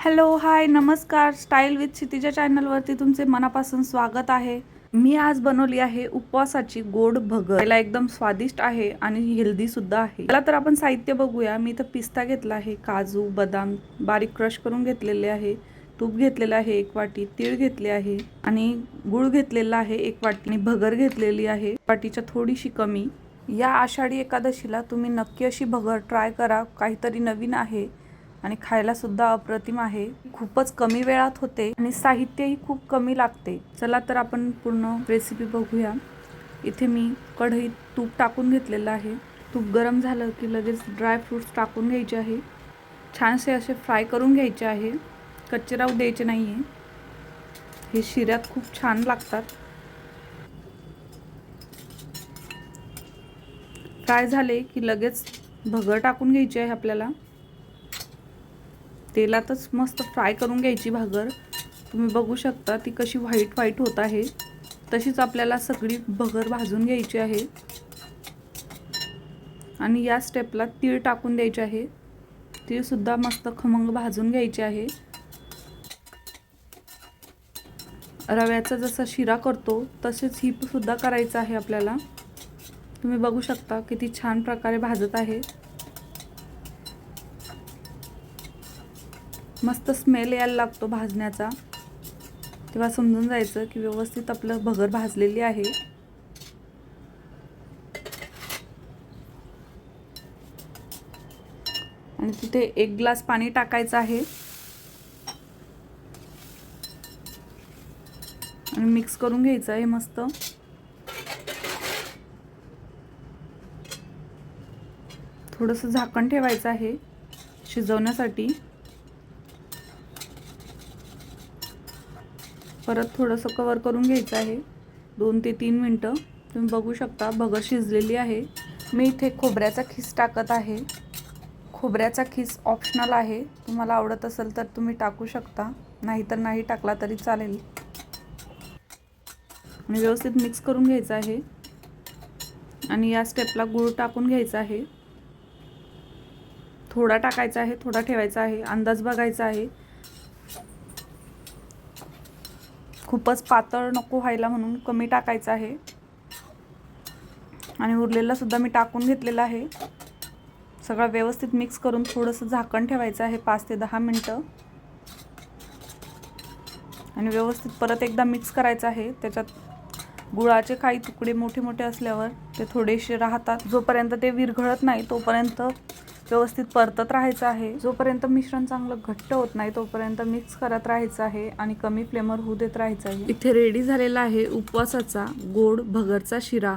Hello hi नमस्कार. Style with Kshitija चॅनलवरती तुमचे मनापासून स्वागत आहे. मी आज बनवली आहे उपवासाची गोड भगर. याला एकदम स्वादिष्ट आहे आणि हेल्दी सुद्धा आहे. चला तर आपण साहित्य बघूया. मी इथं पिस्ता घेतला आहे, काजू बदाम बारीक क्रश करून घेतलेले आहे, तूप घेतलेलं आहे 1 वाटी, तीळ घेतले आहे आणि गूळ घेतलेला आहे 1 वाटी आणि भगर घेतलेली आहे वाटीच्या थोडीशी कमी. या आषाढी एकादशीला तुम्ही नक्की अशी भगर ट्राय करा. काहीतरी नवीन आहे आणि खायला सुद्धा अप्रतिम आहे. खूपच कमी वेळात होते आणि साहित्यही खूप कमी लागते. चला तर आपण पूर्ण रेसिपी बघूया. इथे मी कढईत तूप टाकून घेतलेलं आहे. तूप गरम झालं की लगेच ड्राय फ्रूट्स टाकून घ्यायचे आहे. छानसे असे फ्राय करून घ्यायचे आहे, कच्चे राहू द्यायचे नाही आहे. हे शिऱ्यात खूप छान लागतात. फ्राय झाले की लगेच भगर टाकून घ्यायची आहे. आपल्याला तेलातच मस्त फ्राय करून घ्यायची भगर. तुम्ही बघू शकता ती कशी व्हाईट होत आहे. तशीच आपल्याला सगळी भगर भाजून घ्यायची आहे आणि या स्टेपला तीळ टाकून द्यायचे आहे. तीळ सुद्धा मस्त खमंग भाजून घ्यायचे आहे. रव्याचा जसा शिरा करतो तसेच ही सुद्धा करायचं आहे आपल्याला. तुम्ही बघू शकता किती छान प्रकारे भाजत आहे. मस्त स्मेल यायला लागतो भाजण्याचा, तेव्हा समजून जायचं की व्यवस्थित आपलं भगर भाजलेली आहे. आणि तिथे 1 ग्लास पाणी टाकायचं आहे आणि मिक्स करून घ्यायचं आहे मस्त. थोडंसं झाकण ठेवायचं आहे शिजवण्यासाठी. परत थोडंसं कवर करून घ्यायचं आहे 2 ते 3 मिनटं. तुम्ही बघू शकता भगर शिजलेली आहे. मी इथे खोबऱ्याचा खीस टाकत आहे. खोबऱ्याचा खीस ऑप्शनल आहे. तुम्हाला आवडत असेल तर तुम्ही टाकू शकता, नाहीतर नाही टाकला तरी चालेल. आणि व्यवस्थित मिक्स करून घ्यायचं आहे आणि या स्टेपला गूळ टाकून घ्यायचा आहे. थोडा टाकायचा आहे, थोडा ठेवायचा आहे, अंदाज बघायचा आहे. खूपच पातळ नको व्हायला म्हणून कमी टाकायचं आहे. आणि उरलेला सुद्धा मी टाकून घेतलेला आहे. सगळं व्यवस्थित मिक्स करून थोडंसं झाकण ठेवायचं आहे 5 ते 10 मिनटं आणि व्यवस्थित परत एकदा मिक्स करायचं आहे. त्याच्यात गुळाचे काही तुकडे मोठे असल्यावर ते थोडेसे राहतात. जोपर्यंत ते विरघळत नाही तोपर्यंत व्यवस्थित परतत राहायचं आहे. जोपर्यंत मिश्रण चांगलं घट्ट होत नाही तोपर्यंत मिक्स करत राहायचं आहे आणि कमी फ्लेमवर होऊ देत राहायचं आहे. इथे रेडी झालेला आहे उपवासाचा गोड भगरचा शिरा.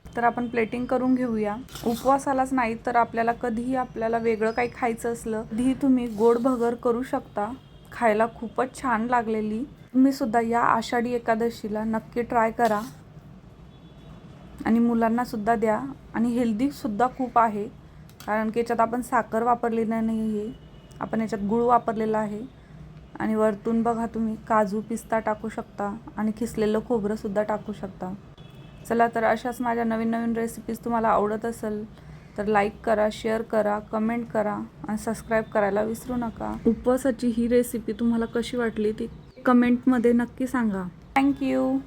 तर आपण प्लेटिंग करून घेऊया. उपवासालाच नाही तर आपल्याला कधीही आपल्याला वेगळं काही खायचं असलं कधीही तुम्ही गोड भगर करू शकता. खायला खूपच छान लागलेली. तुम्ही सुद्धा या आषाढी एकादशीला नक्की ट्राय करा आणि मुलांना सुद्धा द्या. आणि हेल्दी सुद्धा खूप आहे, कारण की याच्यात आपण साखर वापरलेली नाही आहे, आपण याच्यात गूळ वापरलेला आहे. आणि वरतून बघा तुम्ही काजू पिस्ता टाकू शकता आणि किसलेलं खोबरं सुद्धा टाकू शकता. चला तर अशाच माझ्या नवीन रेसिपीज तुम्हाला आवडत असेल तर लाईक करा, शेअर करा, कमेंट करा आणि सबस्क्राईब करायला विसरू नका. उपवासाची ही रेसिपी तुम्हाला कशी वाटली ती कमेंटमध्ये नक्की सांगा. थँक्यू.